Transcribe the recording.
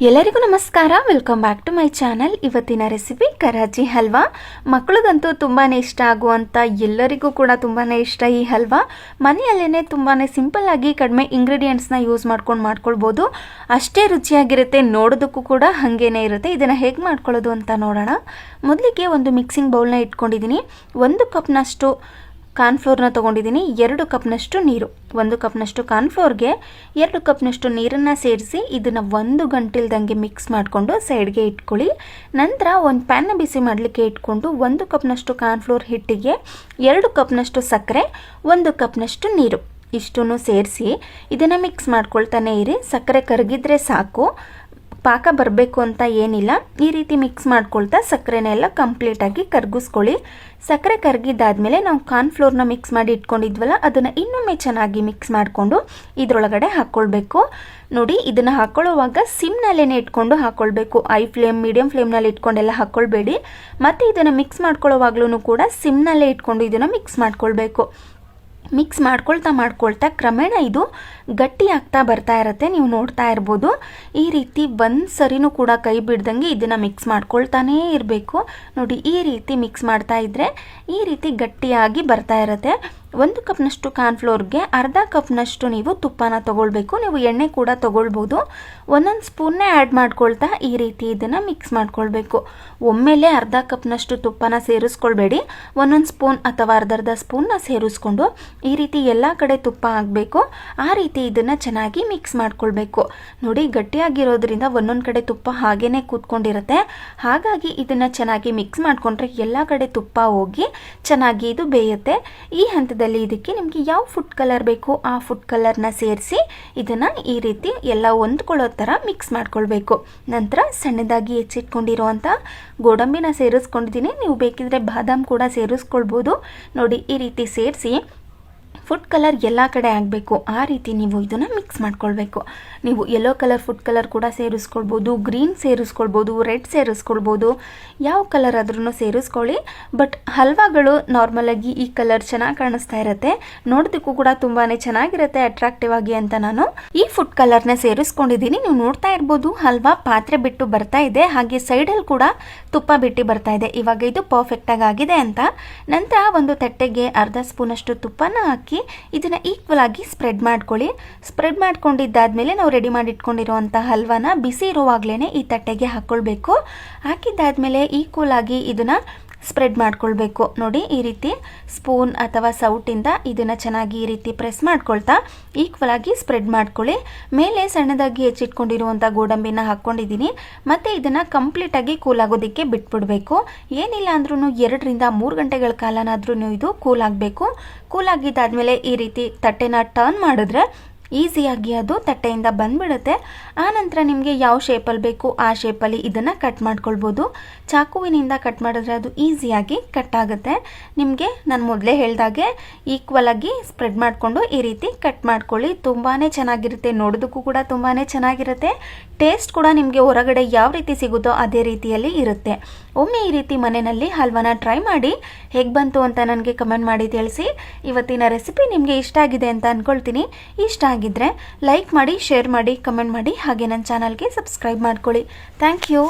ಎಲ್ಲರಿಗೂ ನಮಸ್ಕಾರ. Welcome back to my channel. ಇವತ್ತಿನ ರೆಸಿಪಿ ಕರಾಚಿ ಹಲ್ವಾ. ಮಕ್ಕಳಿಗಂತೂ ತುಂಬಾ ಇಷ್ಟ ಆಗುವಂಥ, ಎಲ್ಲರಿಗೂ ಕೂಡ ತುಂಬಾ ಇಷ್ಟ ಈ ಹಲ್ವಾ. ಮನೆಯಲ್ಲೇ ತುಂಬಾ ಸಿಂಪಲ್ಲಾಗಿ ಕಡಿಮೆ ಇಂಗ್ರೀಡಿಯೆಂಟ್ಸ್ನ ಯೂಸ್ ಮಾಡ್ಕೊಳ್ಬೋದು. ಅಷ್ಟೇ ರುಚಿಯಾಗಿರುತ್ತೆ, ನೋಡೋದಕ್ಕೂ ಕೂಡ ಹಾಗೇನೇ ಇರುತ್ತೆ. ಇದನ್ನು ಹೇಗೆ ಮಾಡ್ಕೊಳ್ಳೋದು ಅಂತ ನೋಡೋಣ. ಮೊದಲಿಗೆ ಒಂದು ಮಿಕ್ಸಿಂಗ್ ಬೌಲ್ನ ಇಟ್ಕೊಂಡಿದ್ದೀನಿ. 1 ಕಪ್ನಷ್ಟು ಕಾರ್ನ್ಫ್ಲೋರ್ನ ತೊಗೊಂಡಿದ್ದೀನಿ. 2 ಕಪ್ನಷ್ಟು ನೀರು. 1 ಕಪ್ನಷ್ಟು ಕಾರ್ನ್ಫ್ಲೋರ್ಗೆ 2 ಕಪ್ನಷ್ಟು ನೀರನ್ನು ಸೇರಿಸಿ ಇದನ್ನು 1 ಗಂಟೆಲ್ದಂಗೆ ಮಿಕ್ಸ್ ಮಾಡಿಕೊಂಡು ಸೈಡ್ಗೆ ಇಟ್ಕೊಳ್ಳಿ. ನಂತರ ಒಂದು ಪ್ಯಾನ್ನ ಬಿಸಿ ಮಾಡಲಿಕ್ಕೆ ಇಟ್ಕೊಂಡು 1 ಕಪ್ನಷ್ಟು ಕಾರ್ನ್ಫ್ಲೋರ್ ಹಿಟ್ಟಿಗೆ 2 ಕಪ್ನಷ್ಟು ಸಕ್ಕರೆ, 1 ಕಪ್ನಷ್ಟು ನೀರು ಇಷ್ಟನ್ನು ಸೇರಿಸಿ ಇದನ್ನು ಮಿಕ್ಸ್ ಮಾಡ್ಕೊಳ್ತಾನೆ ಇರಿ. ಸಕ್ಕರೆ ಕರಗಿದ್ರೆ ಸಾಕು, ಪಾಕ ಬರಬೇಕು ಅಂತ ಏನಿಲ್ಲ. ಈ ರೀತಿ ಮಿಕ್ಸ್ ಮಾಡ್ಕೊಳ್ತಾ ಸಕ್ಕರೆನೆಲ್ಲ ಕಂಪ್ಲೀಟಾಗಿ ಕರಗಿಸ್ಕೊಳ್ಳಿ. ಸಕ್ಕರೆ ಕರಗಿದ್ದಾದಮೇಲೆ ನಾವು ಕಾರ್ನ್ಫ್ಲೋರ್ನ ಮಿಕ್ಸ್ ಮಾಡಿ ಇಟ್ಕೊಂಡಿದ್ವಲ್ಲ, ಅದನ್ನು ಇನ್ನೊಮ್ಮೆ ಚೆನ್ನಾಗಿ ಮಿಕ್ಸ್ ಮಾಡಿಕೊಂಡು ಇದರೊಳಗಡೆ ಹಾಕ್ಕೊಳ್ಬೇಕು. ನೋಡಿ, ಇದನ್ನು ಹಾಕ್ಕೊಳ್ಳುವಾಗ ಸಿಮ್ನಲ್ಲೇ ಇಟ್ಕೊಂಡು ಹಾಕ್ಕೊಳ್ಬೇಕು. ಐ ಫ್ಲೇಮ್, ಮೀಡಿಯಮ್ ಫ್ಲೇಮ್ನಲ್ಲಿ ಇಟ್ಕೊಂಡೆಲ್ಲ ಹಾಕ್ಕೊಳ್ಬೇಡಿ. ಮತ್ತು ಇದನ್ನು ಮಿಕ್ಸ್ ಮಾಡ್ಕೊಳ್ಳೋವಾಗ್ಲೂ ಕೂಡ ಸಿಮ್ನಲ್ಲೇ ಇಟ್ಕೊಂಡು ಇದನ್ನು ಮಿಕ್ಸ್ ಮಾಡ್ಕೊಳ್ಬೇಕು. ಮಿಕ್ಸ್ ಮಾಡ್ಕೊಳ್ತಾ ಕ್ರಮೇಣ ಇದು ಗಟ್ಟಿ ಆಗ್ತಾ ಬರ್ತಾ ಇರುತ್ತೆ. ನೀವು ನೋಡ್ತಾ ಇರ್ಬೋದು. ಈ ರೀತಿ ಒಂದು ಸರಿನೂ ಕೂಡ ಕೈ ಬಿಡ್ದಂಗೆ ಇದನ್ನು ಮಿಕ್ಸ್ ಮಾಡ್ಕೊಳ್ತಾನೇ ಇರಬೇಕು. ನೋಡಿ, ಈ ರೀತಿ ಮಿಕ್ಸ್ ಮಾಡ್ತಾ ಇದ್ದರೆ ಈ ರೀತಿ ಗಟ್ಟಿಯಾಗಿ ಬರ್ತಾ ಇರುತ್ತೆ. 1 ಕಪ್ನಷ್ಟು ಕಾರ್ನ್ಫ್ಲೋರ್ಗೆ ಅರ್ಧ ಕಪ್ನಷ್ಟು ನೀವು ತುಪ್ಪನ ತೊಗೊಳ್ಬೇಕು. ನೀವು ಎಣ್ಣೆ ಕೂಡ ತೊಗೊಳ್ಬೋದು. ಒಂದೊಂದು ಸ್ಪೂನ್ನೇ ಆ್ಯಡ್ ಮಾಡ್ಕೊಳ್ತಾ ಈ ರೀತಿ ಇದನ್ನು ಮಿಕ್ಸ್ ಮಾಡ್ಕೊಳ್ಬೇಕು. ಒಮ್ಮೆಲೆ ಅರ್ಧ ಕಪ್ನಷ್ಟು ತುಪ್ಪನ ಸೇರಿಸ್ಕೊಳ್ಬೇಡಿ. ಒಂದೊಂದು ಸ್ಪೂನ್ ಅಥವಾ ಅರ್ಧ ಸ್ಪೂನ್ನ ಸೇರಿಸ್ಕೊಂಡು ಈ ರೀತಿ ಎಲ್ಲ ಕಡೆ ತುಪ್ಪ ಆಗಬೇಕು. ಆ ರೀತಿ ಇದನ್ನು ಚೆನ್ನಾಗಿ ಮಿಕ್ಸ್ ಮಾಡ್ಕೊಳ್ಬೇಕು. ನೋಡಿ, ಗಟ್ಟಿಯಾಗಿರೋದ್ರಿಂದ ಒಂದೊಂದು ಕಡೆ ತುಪ್ಪ ಹಾಗೇ ಕೂತ್ಕೊಂಡಿರುತ್ತೆ. ಹಾಗಾಗಿ ಇದನ್ನು ಚೆನ್ನಾಗಿ ಮಿಕ್ಸ್ ಮಾಡಿಕೊಂಡ್ರೆ ಎಲ್ಲ ಕಡೆ ತುಪ್ಪ ಹೋಗಿ ಚೆನ್ನಾಗಿ ಇದು ಬೇಯುತ್ತೆ. ಈ ಹಂತದಲ್ಲಿ ಇದಕ್ಕೆ ನಿಮಗೆ ಯಾವ ಫುಡ್ ಕಲರ್ ಬೇಕು ಆ ಫುಡ್ ಕಲರ್ನ ಸೇರಿಸಿ ಇದನ್ನು ಈ ರೀತಿ ಎಲ್ಲ ಹೊಂದ್ಕೊಳ್ಳೋ ಥರ ಮಿಕ್ಸ್ ಮಾಡ್ಕೊಳ್ಬೇಕು. ನಂತರ ಸಣ್ಣದಾಗಿ ಹೆಚ್ಚಿಟ್ಕೊಂಡಿರುವಂಥ ಗೋಡಂಬಿನ ಸೇರಿಸ್ಕೊಂಡಿದ್ದೀನಿ. ನೀವು ಬೇಕಿದ್ರೆ ಬಾದಾಮ್ ಕೂಡ ಸೇರಿಸ್ಕೊಳ್ಬೋದು. ನೋಡಿ, ಈ ರೀತಿ ಸೇರಿಸಿ ಫುಡ್ ಕಲರ್ ಎಲ್ಲ ಕಡೆ ಆಗಬೇಕು. ಆ ರೀತಿ ನೀವು ಇದನ್ನು ಮಿಕ್ಸ್ ಮಾಡ್ಕೊಳ್ಬೇಕು. ನೀವು ಯೆಲ್ಲೋ ಕಲರ್ ಫುಡ್ ಕಲರ್ ಕೂಡ ಸೇರಿಸ್ಕೊಳ್ಬೋದು, ಗ್ರೀನ್ ಸೇರಿಸ್ಕೊಳ್ಬೋದು, ರೆಡ್ ಸೇರಿಸ್ಕೊಳ್ಬೋದು, ಯಾವ ಕಲರ್ ಆದ್ರೂ ಸೇರಿಸ್ಕೊಳ್ಳಿ. ಬಟ್ ಹಲ್ವಾಗಳು ನಾರ್ಮಲಾಗಿ ಈ ಕಲರ್ ಚೆನ್ನಾಗಿ ಕಾಣಿಸ್ತಾ ಇರುತ್ತೆ, ನೋಡೋದಕ್ಕೂ ಕೂಡ ತುಂಬಾ ಚೆನ್ನಾಗಿರುತ್ತೆ ಅಟ್ರಾಕ್ಟಿವ್ ಆಗಿ ಅಂತ ನಾನು ಈ ಫುಡ್ ಕಲರ್ನ ಸೇರಿಸ್ಕೊಂಡಿದ್ದೀನಿ. ನೀವು ನೋಡ್ತಾ ಇರ್ಬೋದು, ಹಲ್ವಾ ಪಾತ್ರೆ ಬಿಟ್ಟು ಬರ್ತಾ ಇದೆ, ಹಾಗೆ ಸೈಡಲ್ಲಿ ಕೂಡ ತುಪ್ಪ ಬಿಟ್ಟು ಬರ್ತಾ ಇದೆ. ಇವಾಗ ಇದು ಪರ್ಫೆಕ್ಟಾಗಿ ಆಗಿದೆ ಅಂತ. ನಂತರ ಒಂದು ತಟ್ಟೆಗೆ ಅರ್ಧ ಸ್ಪೂನಷ್ಟು ತುಪ್ಪನ ಹಾಕಿ ಇದನ್ನು ಈಕ್ವಲ್ ಆಗಿ ಸ್ಪ್ರೆಡ್ ಮಾಡ್ಕೊಳ್ಳಿ. ಸ್ಪ್ರೆಡ್ ಮಾಡ್ಕೊಂಡಿದ್ದಾದ್ಮೇಲೆ ನಾವು ರೆಡಿ ಮಾಡಿ ಇಟ್ಕೊಂಡಿರುವಂಥ ಹಲ್ವಾನ ಬಿಸಿ ಇರುವಾಗಲೇ ಈ ತಟ್ಟೆಗೆ ಹಾಕ್ಕೊಳ್ಬೇಕು. ಹಾಕಿದ್ದಾದ್ಮೇಲೆ ಈಕ್ವಲ್ ಆಗಿ ಇದನ್ನು ಸ್ಪ್ರೆಡ್ ಮಾಡ್ಕೊಳ್ಬೇಕು. ನೋಡಿ, ಈ ರೀತಿ ಸ್ಪೂನ್ ಅಥವಾ ಸೌಟಿಂದ ಇದನ್ನು ಚೆನ್ನಾಗಿ ಈ ರೀತಿ ಪ್ರೆಸ್ ಮಾಡ್ಕೊಳ್ತಾ ಈಕ್ವಲ್ ಆಗಿ ಸ್ಪ್ರೆಡ್ ಮಾಡ್ಕೊಳ್ಳಿ. ಮೇಲೆ ಸಣ್ಣದಾಗಿ ಹೆಚ್ಚಿಟ್ಕೊಂಡಿರುವಂಥ ಗೋಡಂಬಿನ ಹಾಕ್ಕೊಂಡಿದ್ದೀನಿ. ಮತ್ತು ಇದನ್ನು ಕಂಪ್ಲೀಟಾಗಿ ಕೂಲ್ ಆಗೋದಕ್ಕೆ ಬಿಟ್ಬಿಡಬೇಕು. ಏನಿಲ್ಲ ಅಂದ್ರೂ 2 ರಿಂದ 3 ಗಂಟೆಗಳ ಕಾಲನಾದ್ರೂ ಇದು ಕೂಲ್ ಆಗಬೇಕು. ಕೂಲ್ ಆಗಿದ್ದಾದಮೇಲೆ ಈ ರೀತಿ ತಟ್ಟೆನ ಟರ್ನ್ ಮಾಡಿದ್ರೆ ಈಸಿಯಾಗಿ ಅದು ತಟ್ಟೆಯಿಂದ ಬಂದ್ಬಿಡುತ್ತೆ. ಆನಂತರ ನಿಮಗೆ ಯಾವ ಶೇಪಲ್ಲಿ ಬೇಕು ಆ ಶೇಪಲ್ಲಿ ಇದನ್ನು ಕಟ್ ಮಾಡ್ಕೊಳ್ಬೋದು. ಚಾಕುವಿನಿಂದ ಕಟ್ ಮಾಡಿದ್ರೆ ಅದು ಈಸಿಯಾಗಿ ಕಟ್ ಆಗುತ್ತೆ. ನಿಮಗೆ ನಾನು ಮೊದಲೇ ಹೇಳ್ದಾಗೆ ಈಕ್ವಲ್ ಆಗಿ ಸ್ಪ್ರೆಡ್ ಮಾಡಿಕೊಂಡು ಈ ರೀತಿ ಕಟ್ ಮಾಡ್ಕೊಳ್ಳಿ. ತುಂಬಾ ಚೆನ್ನಾಗಿರುತ್ತೆ, ನೋಡೋದಕ್ಕೂ ಕೂಡ ತುಂಬಾ ಚೆನ್ನಾಗಿರುತ್ತೆ. ಟೇಸ್ಟ್ ಕೂಡ ನಿಮಗೆ ಹೊರಗಡೆ ಯಾವ ರೀತಿ ಸಿಗುತ್ತೋ ಅದೇ ರೀತಿಯಲ್ಲಿ ಇರುತ್ತೆ. ಒಮ್ಮೆ ಈ ರೀತಿ ಮನೆಯಲ್ಲಿ ಹಲ್ವಾನ ಟ್ರೈ ಮಾಡಿ ಹೇಗೆ ಬಂತು ಅಂತ ನನಗೆ ಕಮೆಂಟ್ ಮಾಡಿ ತಿಳಿಸಿ. ಇವತ್ತಿನ ರೆಸಿಪಿ ನಿಮಗೆ ಇಷ್ಟ ಆಗಿದೆ ಅಂತ ಅಂದ್ಕೊಳ್ತೀನಿ. ಇಷ್ಟ ಆಗಿದ್ರೆ ಲೈಕ್ ಮಾಡಿ, ಶೇರ್ ಮಾಡಿ, ಕಮೆಂಟ್ ಮಾಡಿ, ಹಾಗೆ ನನ್ನ ಚಾನಲ್ಗೆ ಸಬ್ಸ್ಕ್ರೈಬ್ ಮಾಡ್ಕೊಳ್ಳಿ. Thank you.